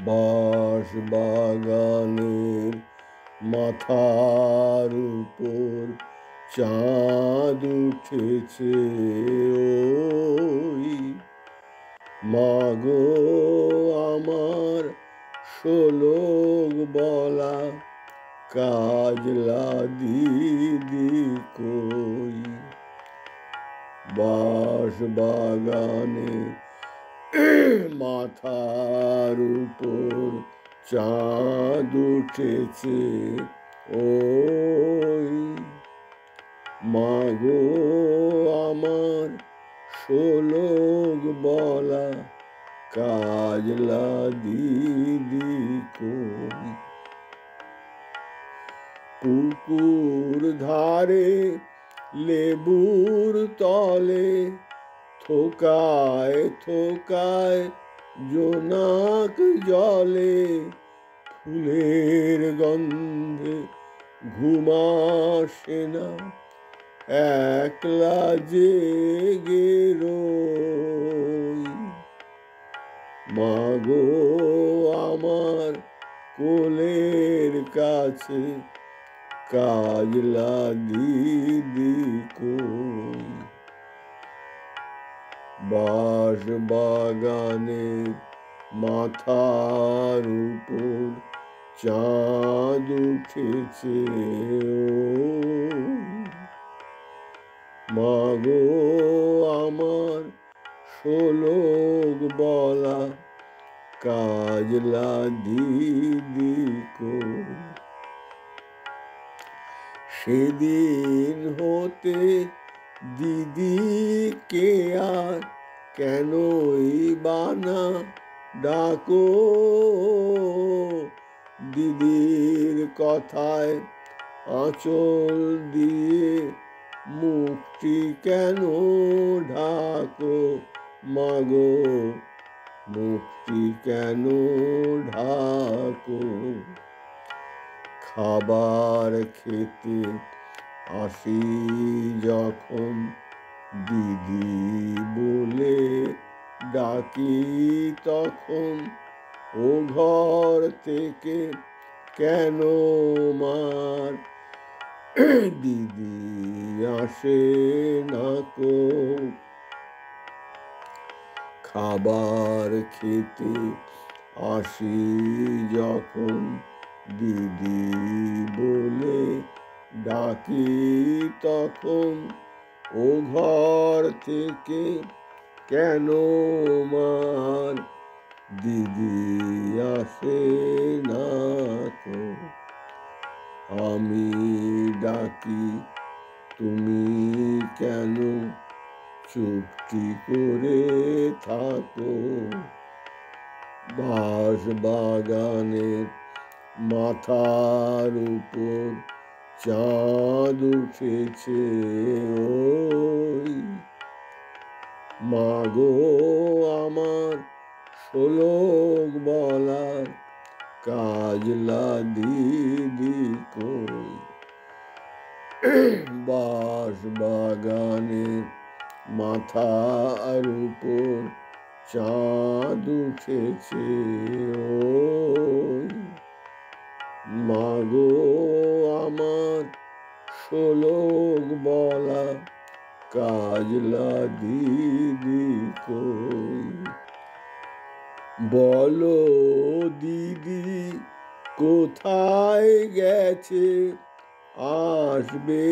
বাঁশ বাগানের মাথার উপর চাঁদ উঠেছে ওই মাগো আমার শোলক বলা কাজলা দিদি কই। বাঁশ বাগানে মাথার উপর চাঁদ উঠেছে ওই মাগো আমার শোলক বলা কাজলা দিদি কই। পুকুর ধারে লেবুর তলে থোকায় থোকায় জোনাক জলে ফুলের গন্ধে ঘুম আসে না একলা জেগে রই। মাগো আমার কোলের কাছে কাজলা দিদি কই। বাঁশ বাগানের মাথার উপর চাঁদ উঠেছে ওই মাগো আমার শোলক বলা কাজলা দিদি কই। সেদিন হতে দিদিকে আর কেনই বানা ডাকো দিদির কথায় আঁচল দিয়ে মুখটি কেন ঢাকো মাগো মুখটি কেন ঢাকো। খাবার খেতে আসি যখন দিদি বলে ডাকি তখন ও ঘর থেকে কেন মার দিদি আসে না কো। খাবার খেতে আসি যখন দিদি বলে ডাকি তখন ও ঘর থেকে কেন মার দিদি আসে না কো। আমি ডাকি তুমি কেন চুপটি করে থাকো। বাঁশ বাগানের মাথার উপর চাঁদ উঠেছে ওই মাগো আমার শোলক বলার কাজলা দিদি কই। বাঁশ বাগানের মাথার উপর চাঁদ উঠেছে ওই মাগো আমার শোলক বলা কাজলা দিদি কই। বলো দিদি কোথায় গেছে আসবে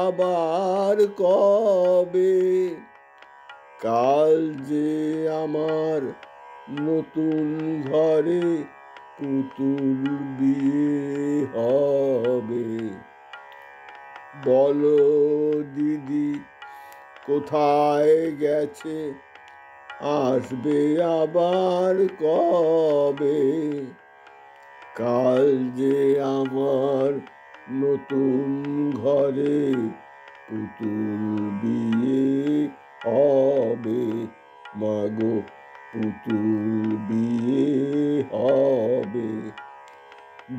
আবার কবে। কাল যে আমার নতুন ঘরে পুতুল বিয়ে হবে। বলো দিদি কোথায় গেছে আসবে আবার কবে। কাল যে আমার নতুন ঘরে পুতুল বিয়ে হবে মাগো পুতুল বিয়ে হবে।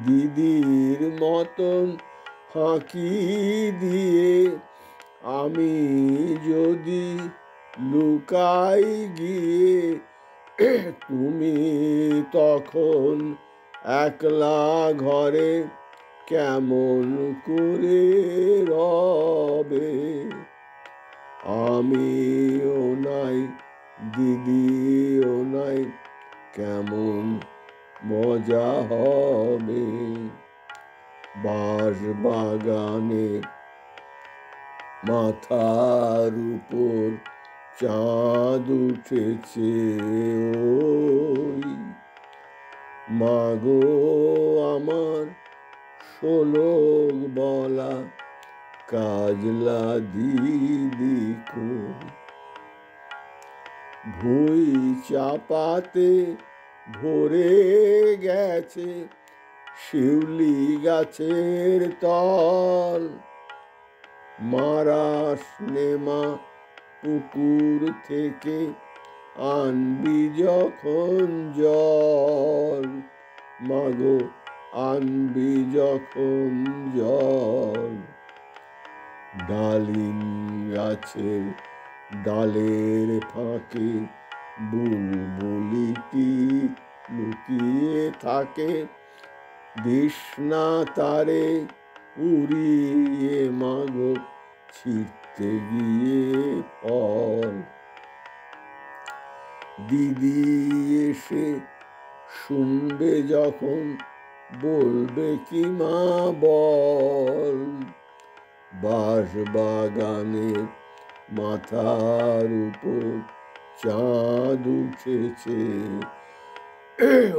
দিদির মতন ফাঁকি দিয়ে আমি যদি লুকাই গিয়ে তুমি তখন একলা ঘরে কেমন করে রবে, আমিও নাই দিদিও নাই, কেমন মজা হবে। বাঁশ বাগানে মাথার উপর চাঁদ উঠেছে, ওই মাগো আমার শোলক বলা কাজলা দিদি কই। ভুই চাপাতে ভরে গেছে শিউলি গাছের তল, মারাস নেমা পুকুর থেকে আনবি যখন জল, মাগো আনবি যখন জল। ডালিম গাছের ডালের ফাঁকে বুলবুলিটি লুকিয়ে থাকে, দিস না তারে উড়িয়ে মাগো ছিঁড়তে গিয়ে ফল। দিদি এসে শুনবে যখন বলবে কি মা বল, বাঁশ বাগানের মাথার উপর চাঁদ উঠেছে,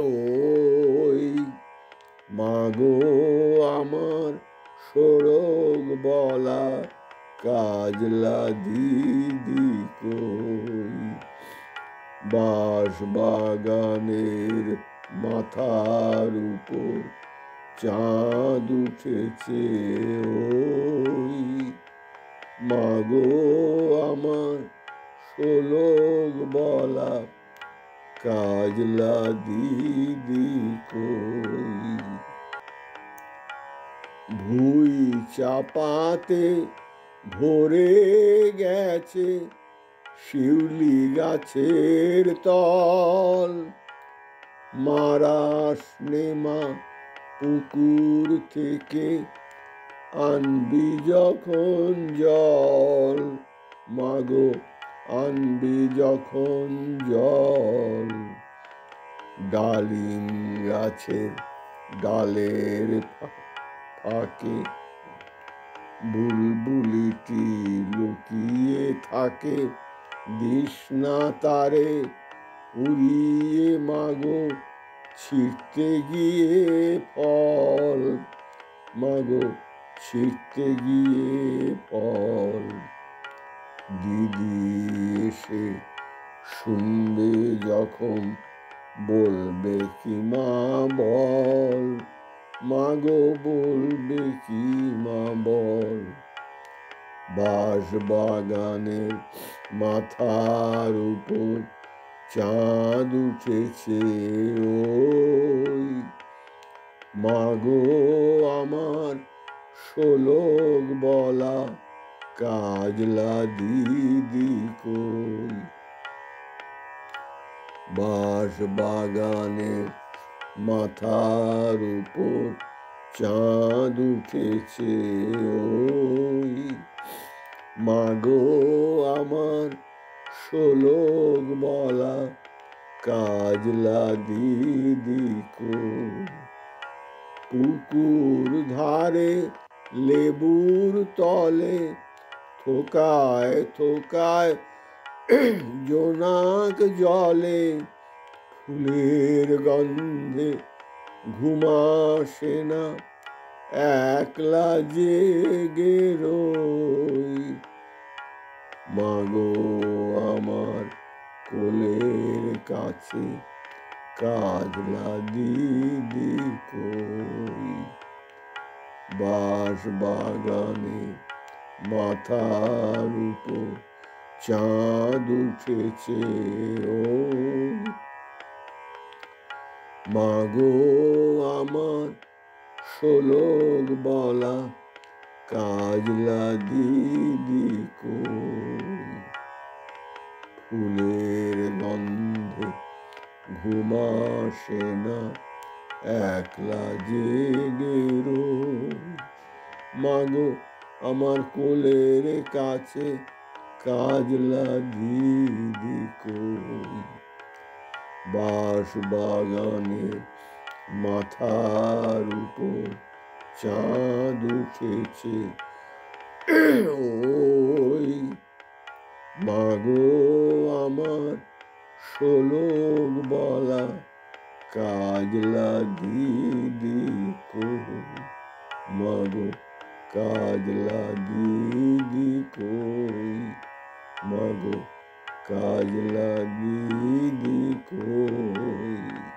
ওই মাগো আমার শোলক বলা কাজলা দিদি কই। বাঁশ বাগানের মাথার উপর চাঁদ উঠেছে, ওই মাগো আমার শোলক বলা কাজলা দিদি কই। ভুই চাপাতে ভরে গেছে শিউলি গাছের তল, মারাস নেমা পুকুর থেকে আনবি যখন জল, মাগো আনবি যখন জল। ডালিম গাছের ডালের ফাঁকে বুলবুলিটি লুকিয়ে থাকে, দিস না তারে উড়িয়ে মাগো ছিঁড়তে গিয়ে ফল, মাগো ছিঁড়তে গিয়ে ফল। দিদি এসে শুনবে যখন বলবে কি মা বল, মাগো বলবে কি মা বল। বাঁশ বাগানের মাথার উপর চাঁদ উঠেছে, ওই মাগো আমার শোলক বলা কাজলা দিদি কই। বাঁশ বাগানের মাথার উপর চাঁদ উঠেছে, ওই মাগো আমার শোলক বলা কাজলা দিদি কই। পুকুর ধারে লেবুর তলে থোকায় থোকায় জোনাক জলে, ফুলের গন্ধে ঘুম আসে না একলা জেগে রই, মাগো আমার কোলের কাছে কাজলা দিদি কই। বাঁশ বাগানে মাথার উপর চাঁদ উঠেছে, ওই মাগো আমার শোলক বলা কাজলা দিদি কই। ফুলের গন্ধে ঘুম আসে না একলা জেগে রই। মাগো আমার কোলের কাছে কাজলা দিদি কই। বাঁশ বাগানে মাথার উপর চাঁদ উঠেছে ওই। মাগো আমার শোলক বলা কাজলা দিদি কই। মাগো কাজলা দিদি কই। মাগো কাজলা দিদি কই।